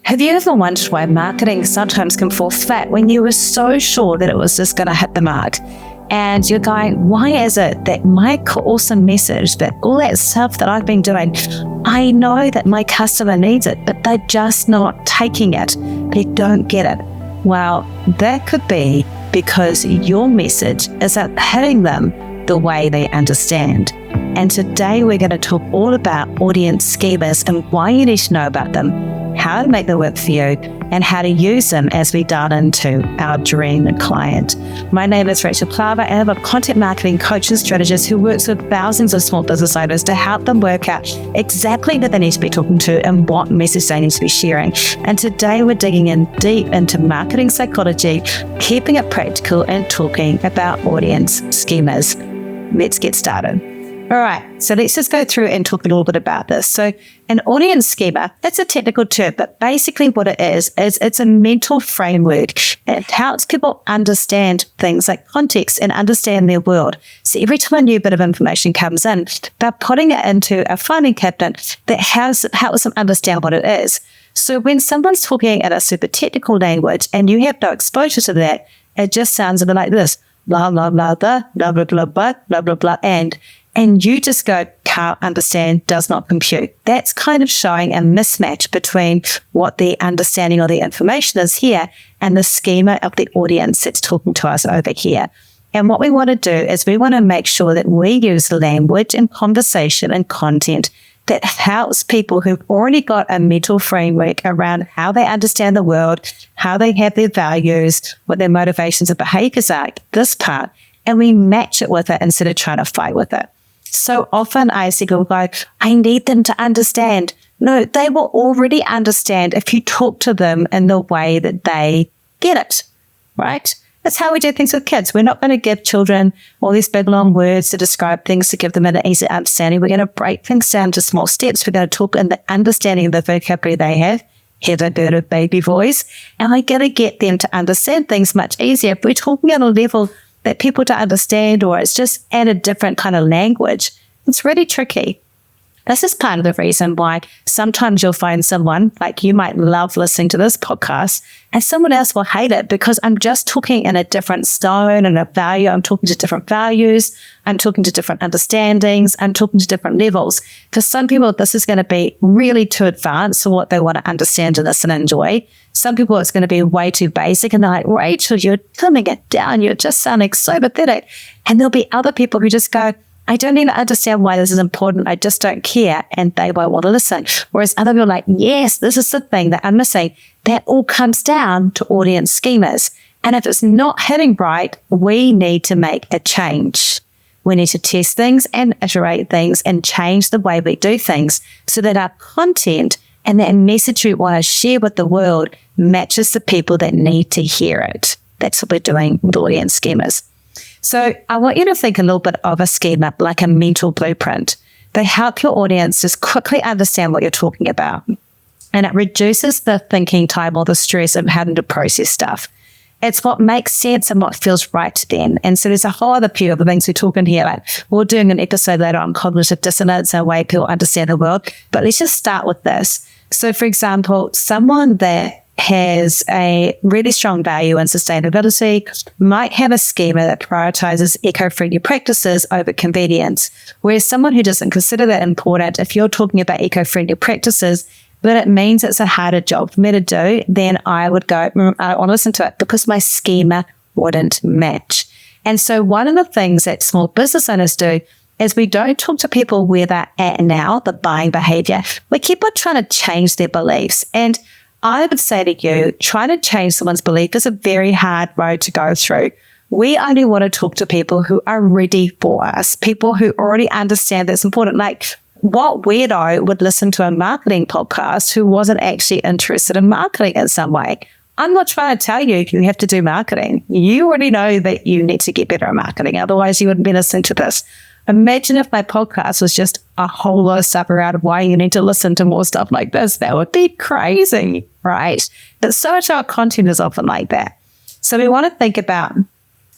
Have you ever wondered why marketing sometimes can fall flat when you were so sure that it was just going to hit the mark? And you're going, why is it that my awesome message, that all that stuff that I've been doing, I know that my customer needs it, but they're just not taking it. They don't get it. Well, that could be because your message isn't hitting them the way they understand. And today we're going to talk all about audience schemas and why you need to know about them, how to make them work for you, and how to use them as we dive into our dream client. My name is Rachel Klaver, and I'm a content marketing coach and strategist who works with thousands of small business owners to help them work out exactly who they need to be talking to and what message they need to be sharing. And today we're digging in deep into marketing psychology, keeping it practical, and talking about audience schemas. Let's get started. All right, so let's just go through and talk a little bit about this. So an audience schema, that's a technical term, but basically what it is it's a mental framework. It helps people understand things like context and understand their world. So every time a new bit of information comes in, they're putting it into a filing cabinet that helps them understand what it is. So when someone's talking in a super technical language and you have no exposure to that, it just sounds a bit like this, blah, blah, blah, blah, blah, blah, blah, blah, blah, blah, blah, and you just go, can't understand, does not compute. That's kind of showing a mismatch between what the understanding or the information is here and the schema of the audience that's talking to us over here. And what we want to do is we want to make sure that we use language and conversation and content that helps people who've already got a mental framework around how they understand the world, how they have their values, what their motivations and behaviors are, this part, and we match it with it instead of trying to fight with it. So often I see people go, I need them to understand. No, they will already understand if you talk to them in the way that they get it, right? That's how we do things with kids. We're not going to give children all these big, long words to describe things to give them an easy understanding. We're going to break things down to small steps. We're going to talk in the understanding of the vocabulary they have. Hear the bird of baby voice. And we're going to get them to understand things much easier. If we're talking at a level that people don't understand, or it's just at a different kind of language, it's really tricky. This is part of the reason why sometimes you'll find someone, like you might love listening to this podcast, and someone else will hate it because I'm just talking in a different stone and a value. I'm talking to different values. I'm talking to different understandings. I'm talking to different levels. For some people, this is going to be really too advanced for what they want to understand and listen and enjoy. Some people, it's going to be way too basic, and they're like, Rachel, you're dumbing it down. You're just sounding so pathetic. And there'll be other people who just go, I don't even understand why this is important. I just don't care. And they won't want to listen. Whereas other people are like, yes, this is the thing that I'm missing. That all comes down to audience schemas. And if it's not hitting right, we need to make a change. We need to test things and iterate things and change the way we do things so that our content and that message we want to share with the world matches the people that need to hear it. That's what we're doing with audience schemas. So I want you to think a little bit of a schema like a mental blueprint. They help your audience just quickly understand what you're talking about. And it reduces the thinking time or the stress of having to process stuff. It's what makes sense and what feels right to them. And so there's a whole other few of the things we talk in here. Like we're doing an episode later on cognitive dissonance and the way people understand the world. But let's just start with this. So for example, someone that has a really strong value in sustainability might have a schema that prioritizes eco-friendly practices over convenience. Whereas someone who doesn't consider that important, if you're talking about eco-friendly practices, but it means it's a harder job for me to do, then I would go, I want to listen to it because my schema wouldn't match. And so one of the things that small business owners do is we don't talk to people where they're at now, the buying behavior. We keep on trying to change their beliefs. And I would say to you, trying to change someone's belief is a very hard road to go through. We only want to talk to people who are ready for us, people who already understand that's important. Like, what weirdo would listen to a marketing podcast who wasn't actually interested in marketing in some way? I'm not trying to tell you you have to do marketing. You already know that you need to get better at marketing. Otherwise, you wouldn't be listening to this. Imagine if my podcast was just a whole lot of stuff around why you need to listen to more stuff like this. That would be crazy, right? But so much of our content is often like that. So we want to think about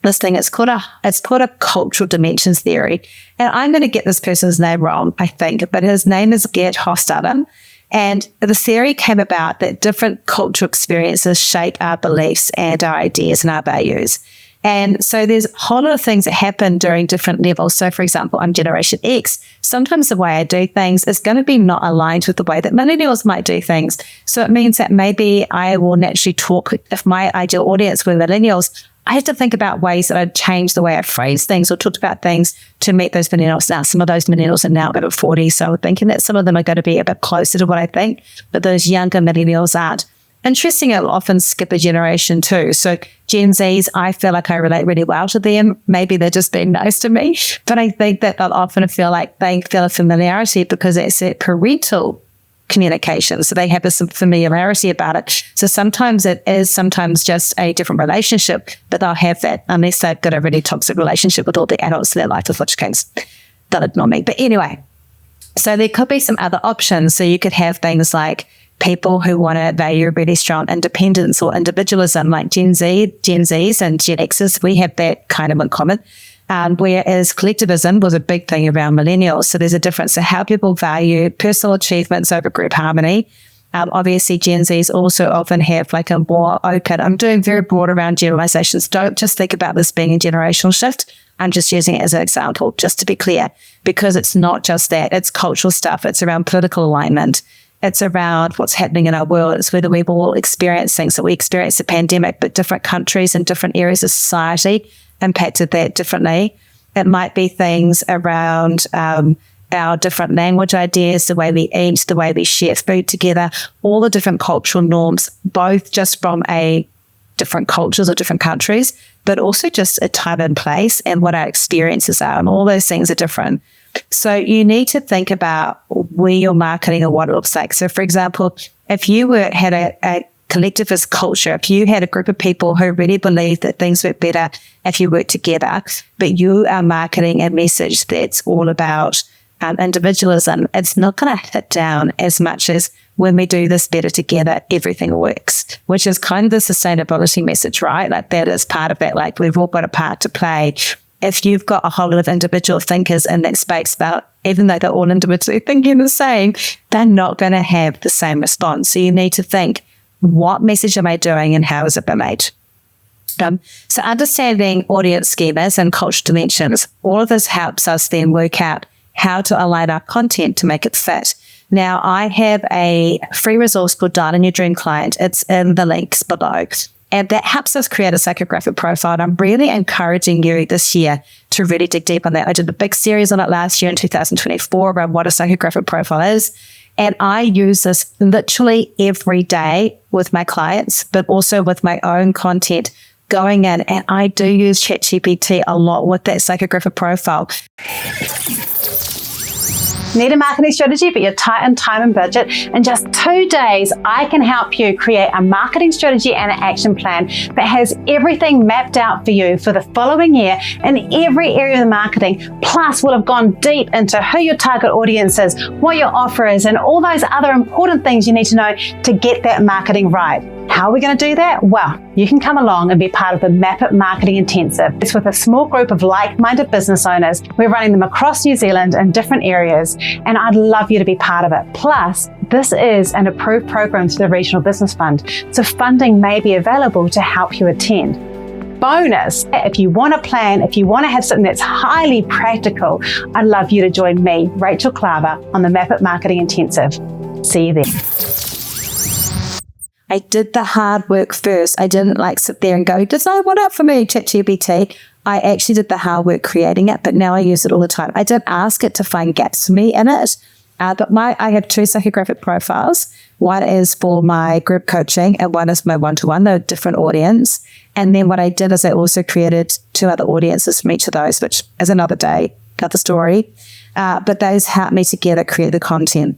this thing. It's called a cultural dimensions theory. And I'm going to get this person's name wrong, I think, but his name is Gerd Hofstadter. And the theory came about that different cultural experiences shape our beliefs and our ideas and our values. And so there's a whole lot of things that happen during different levels. So for example, I'm Generation X. Sometimes the way I do things is going to be not aligned with the way that millennials might do things. So it means that maybe I will naturally talk, if my ideal audience were millennials, I have to think about ways that I'd change the way I phrase things or talked about things to meet those millennials. Now, some of those millennials are now about 40, so I'm thinking that some of them are going to be a bit closer to what I think, but those younger millennials aren't. Interesting, I'll often skip a generation too. So Gen Zs, I feel like I relate really well to them. Maybe they're just being nice to me, but I think that they'll often feel like they feel a familiarity because it's that parental communication. So they have some familiarity about it. So sometimes it is just a different relationship, but they'll have that unless they've got a really toxic relationship with all the adults in their life, in which case they'll ignore me. But anyway, so there could be some other options. So you could have things like people who want to value really strong independence or individualism, like Gen Zs and Gen Xs. We have that kind of in common. Whereas collectivism was a big thing around millennials. So there's a difference in how people value personal achievements over group harmony. Obviously, Gen Zs also often have like a more open, I'm doing very broad around generalizations. Don't just think about this being a generational shift. I'm just using it as an example, just to be clear, because it's not just that. It's cultural stuff. It's around political alignment. It's around what's happening in our world. It's whether we've all experienced things that we experienced the pandemic, but different countries and different areas of society impacted that differently. It might be things around our different language ideas, the way we eat, the way we share food together, all the different cultural norms, both just from different cultures or different countries, but also just a time and place and what our experiences are. And all those things are different. So you need to think about where you're marketing and what it looks like. So for example, if you had a collectivist culture, if you had a group of people who really believed that things work better if you work together, but you are marketing a message that's all about individualism, it's not going to hit down as much as when we do this better together, everything works, which is kind of the sustainability message, right? Like that is part of that. Like we've all got a part to play. If you've got a whole lot of individual thinkers in that space, even though they're all individually thinking the same, they're not going to have the same response. So you need to think, what message am I doing and how has it been made? So understanding audience schemas and cultural dimensions, all of this helps us then work out how to align our content to make it fit. Now, I have a free resource called Dial in Your Dream Client. It's in the links below. And that helps us create a psychographic profile. And I'm really encouraging you this year to really dig deep on that. I did a big series on it last year in 2024 around what a psychographic profile is. And I use this literally every day with my clients, but also with my own content going in. And I do use ChatGPT a lot with that psychographic profile. Need a marketing strategy, but you're tight on time and budget? In just 2 days, I can help you create a marketing strategy and an action plan that has everything mapped out for you for the following year in every area of the marketing. Plus, we'll have gone deep into who your target audience is, what your offer is, and all those other important things you need to know to get that marketing right. How are we going to do that? Well, you can come along and be part of the Map It Marketing Intensive. It's with a small group of like-minded business owners. We're running them across New Zealand in different areas, and I'd love you to be part of it. Plus, this is an approved program through the Regional Business Fund, so funding may be available to help you attend. Bonus, if you want a plan, if you want to have something that's highly practical, I'd love you to join me, Rachel Klaver, on the Map It Marketing Intensive. See you there. I did the hard work first. I didn't sit there and go, decide what up for me, ChatGPT. I actually did the hard work creating it, but now I use it all the time. I did ask it to find gaps for me in it, but I have 2 psychographic profiles. One is for my group coaching and one is my one-to-one. They're a different audience. And then what I did is I also created 2 other audiences from each of those, which is another day, another story. But those help me together create the content.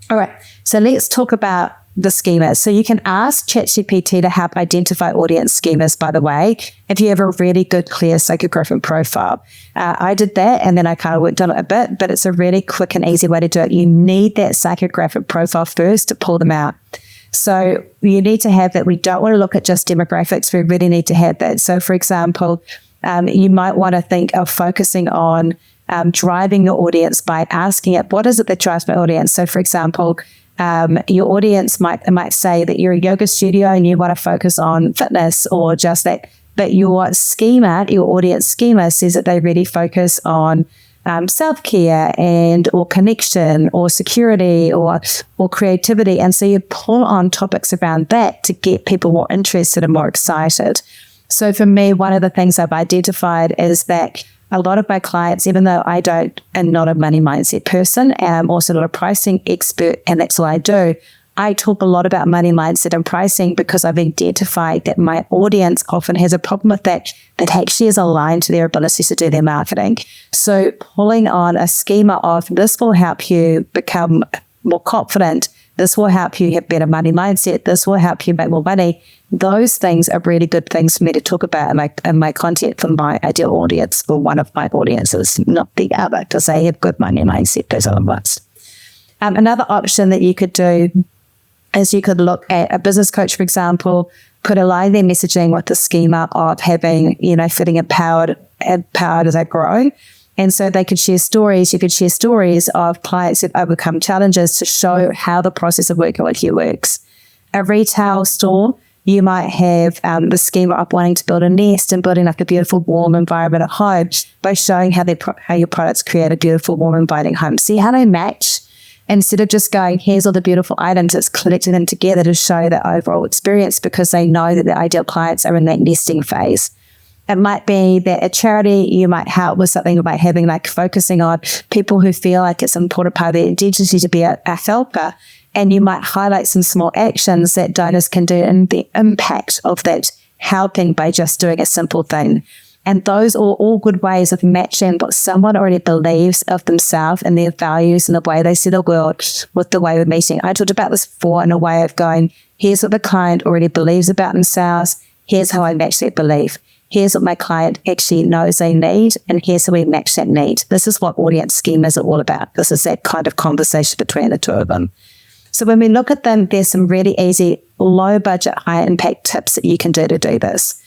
All right, so let's talk about the schemas. So you can ask ChatGPT to help identify audience schemas, by the way, if you have a really good, clear psychographic profile. I did that and then I kind of worked on it a bit, but it's a really quick and easy way to do it. You need that psychographic profile first to pull them out. So you need to have that. We don't want to look at just demographics. We really need to have that. So for example, you might want to think of focusing on driving your audience by asking it, what is it that drives my audience? So for example, Your audience might say that you're a yoga studio and you want to focus on fitness or just that. But your schema, your audience schema says that they really focus on self-care or connection or security or creativity. And so you pull on topics around that to get people more interested and more excited. So for me, one of the things I've identified is that a lot of my clients, even though am not a money mindset person, and I'm also not a pricing expert, and that's all I do, I talk a lot about money mindset and pricing because I've identified that my audience often has a problem with that actually is aligned to their ability to do their marketing. So pulling on a schema of this will help you become more confident, this will help you have better money mindset, this will help you make more money. Those things are really good things for me to talk about in my content for my ideal audience, or one of my audiences, not the other, because they have good money mindset, those other ones. Another option that you could do is you could look at a business coach, for example, could align their messaging with the schema of having, feeling empowered as they grow. And so they could share stories. You could share stories of clients who've overcome challenges to show how the process of working with you works. A retail store, you might have the schema of wanting to build a nest and building like a beautiful, warm environment at home by showing how your products create a beautiful, warm, inviting home. See how they match? Instead of just going, here's all the beautiful items, it's collecting them together to show the overall experience because they know that the ideal clients are in that nesting phase. It might be that a charity, you might help with something about having like focusing on people who feel like it's an important part of their identity to be a helper. And you might highlight some small actions that donors can do and the impact of that helping by just doing a simple thing. And those are all good ways of matching what someone already believes of themselves and their values and the way they see the world with the way we're meeting. I talked about this before in a way of going, here's what the client already believes about themselves. Here's how I match that belief. Here's what my client actually knows they need. And here's how we match that need. This is what audience schemas are all about. This is that kind of conversation between the two of them. So when we look at them, there's some really easy, low budget, high impact tips that you can do to do this.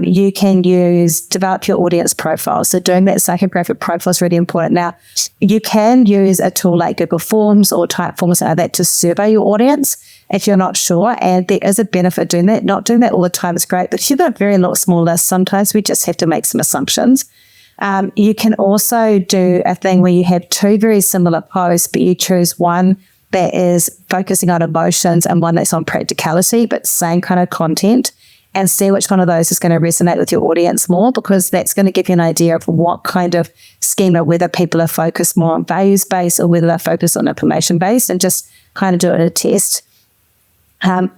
You can develop your audience profile. So doing that psychographic profile is really important. Now, you can use a tool like Google Forms or Typeforms like that to survey your audience if you're not sure. And there is a benefit doing that. Not doing that all the time is great, but if you've got a very small list, sometimes we just have to make some assumptions. You can also do a thing where you have two very similar posts, but you choose one that is focusing on emotions and one that's on practicality, but same kind of content. And see which one of those is going to resonate with your audience more, because that's going to give you an idea of what kind of schema, whether people are focused more on values-based or whether they're focused on information-based, and just kind of do it in a test.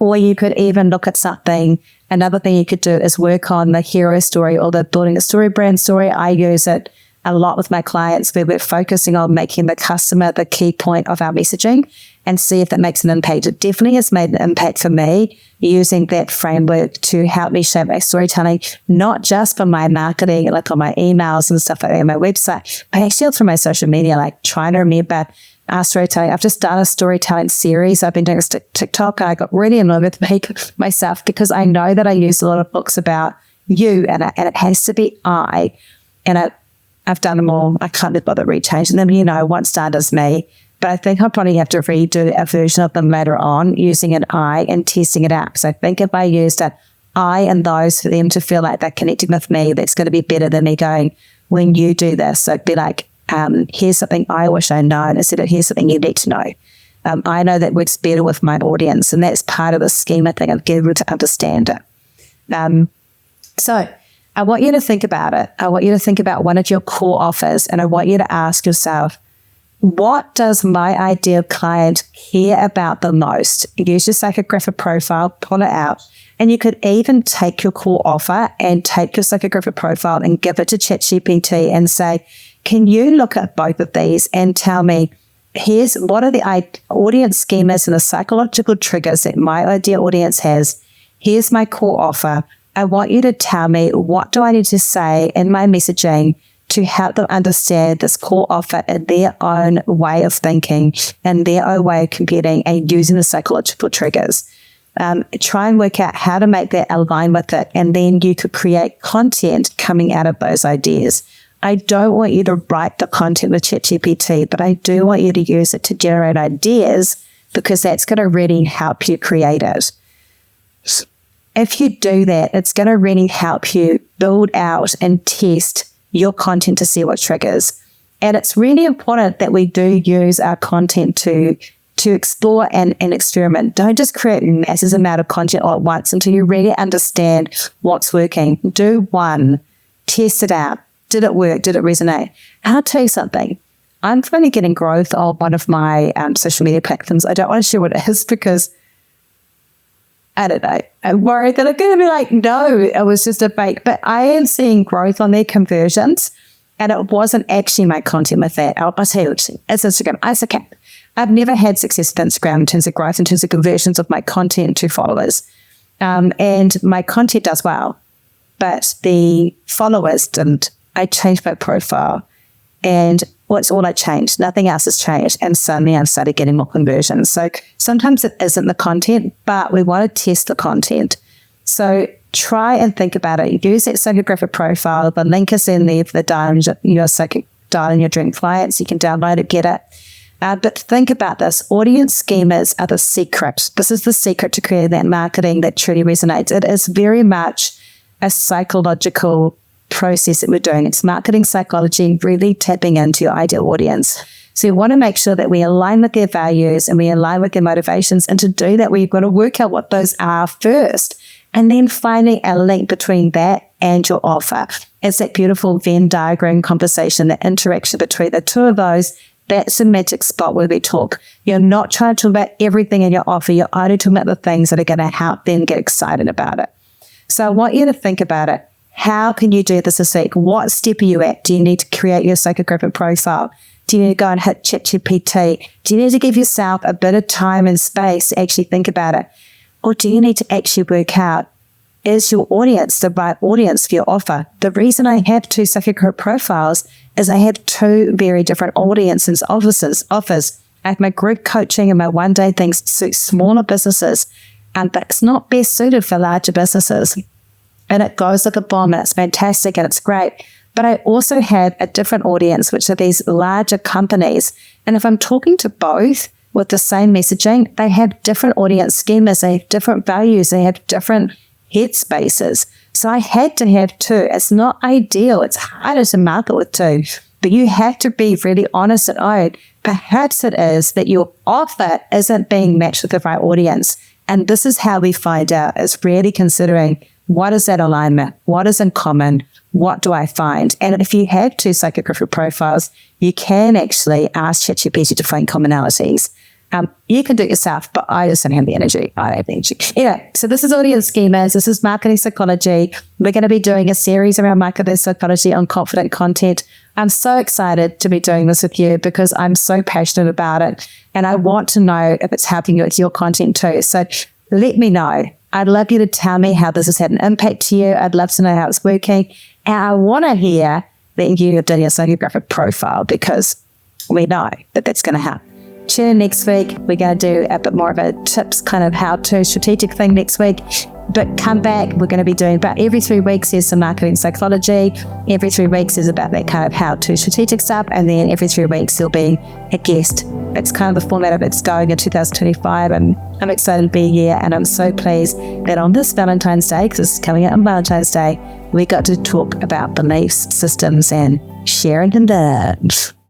Or you could even look at something. Another thing you could do is work on the hero story or the building a story brand story. I use it a lot with my clients where we're focusing on making the customer the key point of our messaging and see if that makes an impact. It definitely has made an impact for me using that framework to help me shape my storytelling, not just for my marketing, like on my emails and stuff like that on my website, but actually through my social media, like trying to remember our storytelling. I've just done a storytelling series. I've been doing a TikTok, and I got really annoyed with myself because I know that I use a lot of books about you, and it has to be I, and I've done them all. I can't be bothered rechanging them. Once done is me. But I think I'll probably have to redo a version of them later on using an I and testing it out. Because I think if I used an I and those for them to feel like they're connecting with me, that's going to be better than me going, when you do this. So it'd be like, here's something I wish I know, instead of here's something you need to know. I know that works better with my audience, and that's part of the schema thing of getting them to understand it. So I want you to think about it. I want you to think about one of your core offers, and I want you to ask yourself, what does my ideal client care about the most? Use your psychographic profile, pull it out, and you could even take your core offer and take your psychographic profile and give it to ChatGPT and say, can you look at both of these and tell me, here's what are the audience schemas and the psychological triggers that my ideal audience has. Here's my core offer. I want you to tell me, what do I need to say in my messaging to help them understand this core offer in their own way of thinking and their own way of computing and using the psychological triggers. Try and work out how to make that align with it, and then you could create content coming out of those ideas. I don't want you to write the content with ChatGPT, but I do want you to use it to generate ideas because that's going to really help you create it. If you do that, it's going to really help you build out and test your content to see what triggers. And it's really important that we do use our content to explore and experiment. Don't just create massive amount of content all at once until you really understand what's working. Do one, test it out. Did it work? Did it resonate? And I'll tell you something. I'm finally getting growth on one of my social media platforms. I don't want to share what it is because I don't know. I'm worried that I'm going to be like, no, it was just a fake. But I am seeing growth on their conversions, and it wasn't actually my content with that. I'll tell you, it's Instagram. It's okay. I've never had success with Instagram in terms of growth, in terms of conversions of my content to followers. And my content does well, but the followers didn't. I changed my profile, and what's all I changed? Nothing else has changed. And suddenly I've started getting more conversions. So sometimes it isn't the content, but we want to test the content. So try and think about it. Use that psychographic profile. The link is in there for the dial in your dream clients. You can download it, get it. But think about this. Audience schemas are the secret. This is the secret to creating that marketing that truly resonates. It is very much a psychological process that we're doing. It's marketing psychology, really tapping into your ideal audience. So you want to make sure that we align with their values and we align with their motivations. And to do that, we've got to work out what those are first, and then finding a link between that and your offer. It's that beautiful Venn diagram conversation, the interaction between the two of those. That's a magic spot where we talk. You're not trying to talk about everything in your offer. You're only talking about the things that are going to help them get excited about it. So I want you to think about it. How can you do this week? What step are you at? Do you need to create your psychographic profile? Do you need to go and hit ChatGPT? Do you need to give yourself a bit of time and space to actually think about it? Or do you need to actually work out, is your audience the right audience for your offer? The reason I have two psychographic profiles is I have two very different audiences, offers. I have my group coaching and my one-day things to suit smaller businesses, but it's not best suited for larger businesses. And it goes like a bomb, and it's fantastic, and it's great. But I also have a different audience, which are these larger companies. And if I'm talking to both with the same messaging, they have different audience schemas, they have different values, they have different headspaces. So I had to have two. It's not ideal. It's harder to market with two. But you have to be really honest and own. Perhaps it is that your offer isn't being matched with the right audience. And this is how we find out, is really considering, what is that alignment? What is in common? What do I find? And if you have two psychographic profiles, you can actually ask ChatGPT to find commonalities. You can do it yourself, but I just don't have the energy. I don't have the energy. So this is audience schemas. This is marketing psychology. We're going to be doing a series around marketing psychology on confident content. I'm so excited to be doing this with you because I'm so passionate about it. And I want to know if it's helping you with your content too. So let me know. I'd love you to tell me how this has had an impact to you. I'd love to know how it's working. And I want to hear that you have done your psychographic profile, because we know that that's going to help. Tune in next week. We're going to do a bit more of a tips kind of how-to strategic thing next week. But come back. We're going to be doing about every 3 weeks there's some marketing psychology. Every 3 weeks is about that kind of how-to strategic stuff. And then every 3 weeks there'll be a guest. It's kind of the format of it's going in 2025. And I'm excited to be here. And I'm so pleased that on this Valentine's Day, because it's coming out on Valentine's Day, we got to talk about beliefs, systems, and sharing and love.